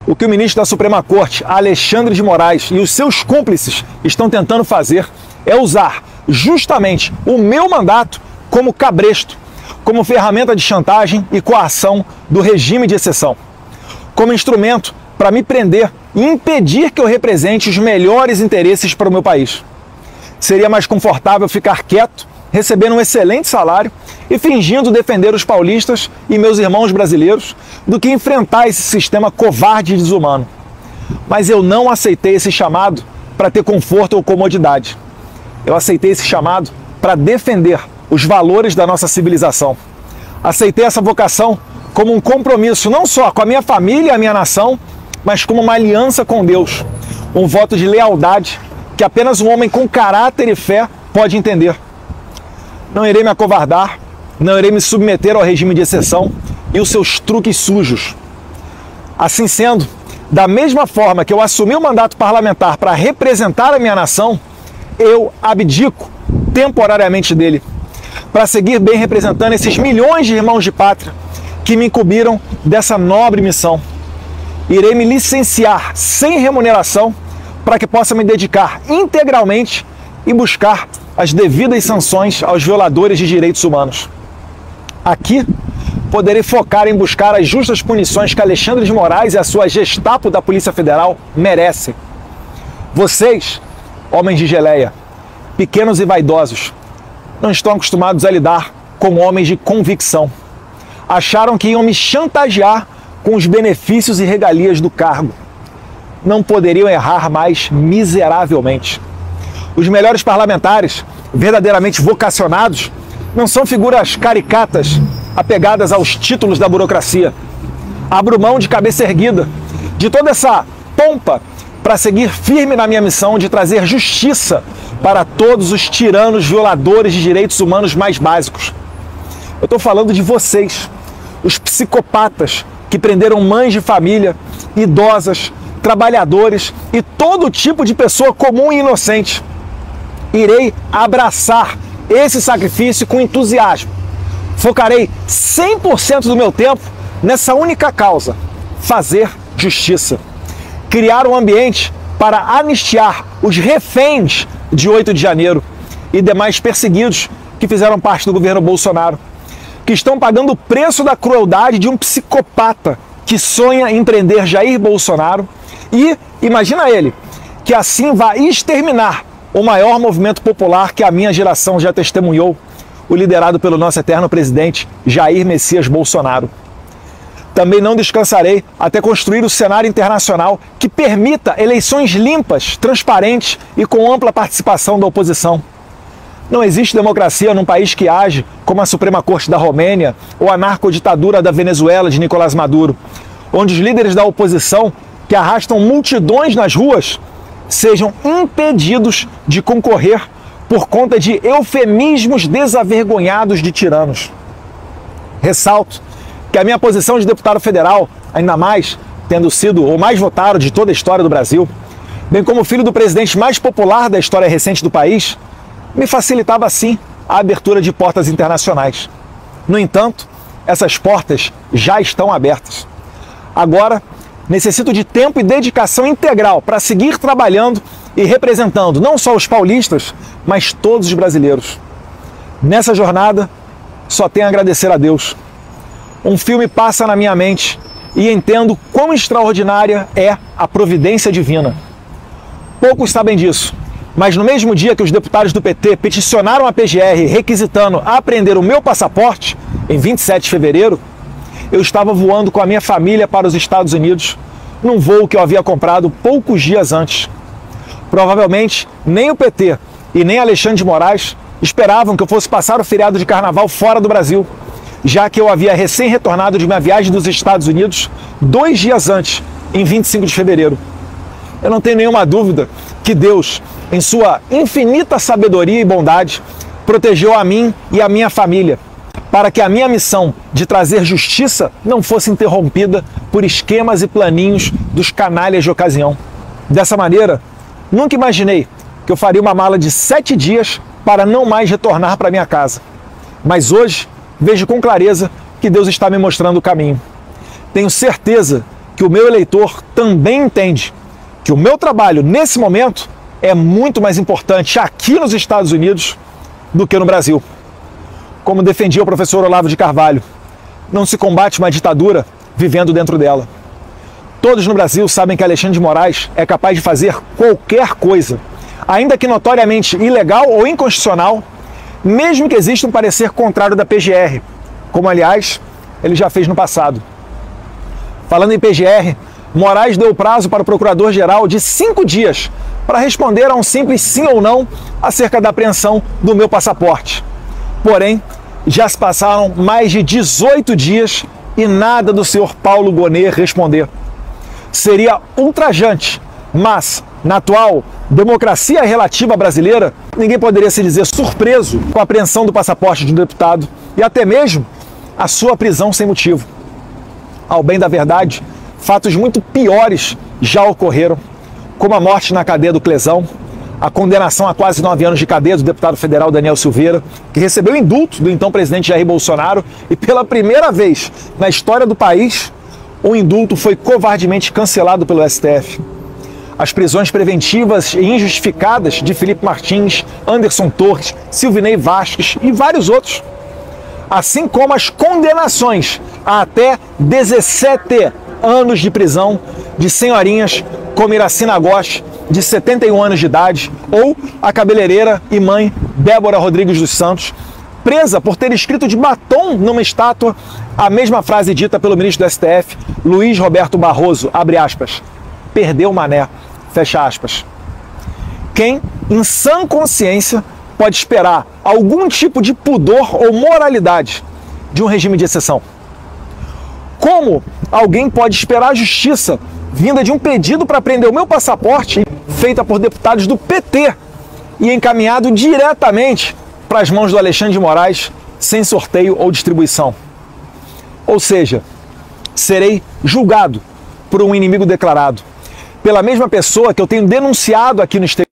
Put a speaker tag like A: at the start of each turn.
A: O que o ministro da Suprema Corte, Alexandre de Moraes, e os seus cúmplices estão tentando fazer é usar justamente o meu mandato como cabresto, como ferramenta de chantagem e coação do regime de exceção, como instrumento para me prender e impedir que eu represente os melhores interesses para o meu país. Seria mais confortável ficar quieto, recebendo um excelente salário e fingindo defender os paulistas e meus irmãos brasileiros do que enfrentar esse sistema covarde e desumano. Mas eu não aceitei esse chamado para ter conforto ou comodidade. Eu aceitei esse chamado para defender os valores da nossa civilização. Aceitei essa vocação como um compromisso não só com a minha família e a minha nação, mas como uma aliança com Deus, um voto de lealdade que apenas um homem com caráter e fé pode entender. Não irei me acovardar, não irei me submeter ao regime de exceção e os seus truques sujos. Assim sendo, da mesma forma que eu assumi o mandato parlamentar para representar a minha nação, eu abdico temporariamente dele, para seguir bem representando esses milhões de irmãos de pátria que me incumbiram dessa nobre missão. Irei me licenciar sem remuneração para que possa me dedicar integralmente e buscar as devidas sanções aos violadores de direitos humanos. Aqui, poderei focar em buscar as justas punições que Alexandre de Moraes e a sua Gestapo da Polícia Federal merecem. Vocês, homens de geleia, pequenos e vaidosos, não estão acostumados a lidar com homens de convicção. Acharam que iam me chantagear com os benefícios e regalias do cargo. Não poderiam errar mais miseravelmente. Os melhores parlamentares, verdadeiramente vocacionados, não são figuras caricatas apegadas aos títulos da burocracia. Abro mão de cabeça erguida de toda essa pompa para seguir firme na minha missão de trazer justiça para todos os tiranos violadores de direitos humanos mais básicos. Eu estou falando de vocês, os psicopatas que prenderam mães de família, idosas, trabalhadores e todo tipo de pessoa comum e inocente. Irei abraçar esse sacrifício com entusiasmo. Focarei 100% do meu tempo nessa única causa: fazer justiça. Criar um ambiente para anistiar os reféns de 8 de janeiro e demais perseguidos que fizeram parte do governo Bolsonaro, que estão pagando o preço da crueldade de um psicopata que sonha em prender Jair Bolsonaro e, imagina ele, que assim vai exterminar o maior movimento popular que a minha geração já testemunhou, o liderado pelo nosso eterno presidente Jair Messias Bolsonaro. Também não descansarei até construir o cenário internacional que permita eleições limpas, transparentes e com ampla participação da oposição. Não existe democracia num país que age como a Suprema Corte da Romênia ou a narcoditadura da Venezuela de Nicolás Maduro, onde os líderes da oposição, que arrastam multidões nas ruas, sejam impedidos de concorrer por conta de eufemismos desavergonhados de tiranos. Ressalto que a minha posição de deputado federal, ainda mais tendo sido o mais votado de toda a história do Brasil, bem como filho do presidente mais popular da história recente do país, me facilitava sim a abertura de portas internacionais. No entanto, essas portas já estão abertas. Agora, necessito de tempo e dedicação integral para seguir trabalhando e representando não só os paulistas, mas todos os brasileiros. Nessa jornada, só tenho a agradecer a Deus. Um filme passa na minha mente e entendo quão extraordinária é a providência divina. Poucos sabem disso, mas no mesmo dia que os deputados do PT peticionaram a PGR requisitando apreender o meu passaporte, em 27 de fevereiro, eu estava voando com a minha família para os Estados Unidos, num voo que eu havia comprado poucos dias antes. Provavelmente, nem o PT e nem Alexandre de Moraes esperavam que eu fosse passar o feriado de carnaval fora do Brasil, já que eu havia recém-retornado de minha viagem dos Estados Unidos 2 dias antes, em 25 de fevereiro. Eu não tenho nenhuma dúvida que Deus, em sua infinita sabedoria e bondade, protegeu a mim e a minha família, para que a minha missão de trazer justiça não fosse interrompida por esquemas e planinhos dos canalhas de ocasião. Dessa maneira, nunca imaginei que eu faria uma mala de 7 dias para não mais retornar para minha casa. Mas hoje, vejo com clareza que Deus está me mostrando o caminho. Tenho certeza que o meu eleitor também entende que o meu trabalho, nesse momento, é muito mais importante aqui nos Estados Unidos do que no Brasil. Como defendia o professor Olavo de Carvalho, não se combate uma ditadura vivendo dentro dela. Todos no Brasil sabem que Alexandre de Moraes é capaz de fazer qualquer coisa, ainda que notoriamente ilegal ou inconstitucional, mesmo que exista um parecer contrário da PGR, como, aliás, ele já fez no passado. Falando em PGR, Moraes deu prazo para o procurador-geral de 5 dias para responder a um simples sim ou não acerca da apreensão do meu passaporte. Porém, já se passaram mais de 18 dias e nada do senhor Paulo Gonet responder. Seria ultrajante, mas, na atual democracia relativa brasileira, ninguém poderia se dizer surpreso com a apreensão do passaporte de um deputado e até mesmo a sua prisão sem motivo. Ao bem da verdade, fatos muito piores já ocorreram, como a morte na cadeia do Clesão, a condenação a quase 9 anos de cadeia do deputado federal Daniel Silveira, que recebeu indulto do então presidente Jair Bolsonaro e pela primeira vez na história do país, o indulto foi covardemente cancelado pelo STF. As prisões preventivas e injustificadas de Felipe Martins, Anderson Torres, Silvinei Vasquez e vários outros, assim como as condenações a até 17 anos de prisão de senhorinhas como Iracina Gosch, de 71 anos de idade, ou a cabeleireira e mãe Débora Rodrigues dos Santos, presa por ter escrito de batom numa estátua a mesma frase dita pelo ministro do STF, Luiz Roberto Barroso, abre aspas, perdeu o mané, fecha aspas. Quem, em sã consciência, pode esperar algum tipo de pudor ou moralidade de um regime de exceção? Como alguém pode esperar a justiça vinda de um pedido para prender o meu passaporte feita por deputados do PT e encaminhado diretamente para as mãos do Alexandre de Moraes sem sorteio ou distribuição? Ou seja, serei julgado por um inimigo declarado, pela mesma pessoa que eu tenho denunciado aqui no exterior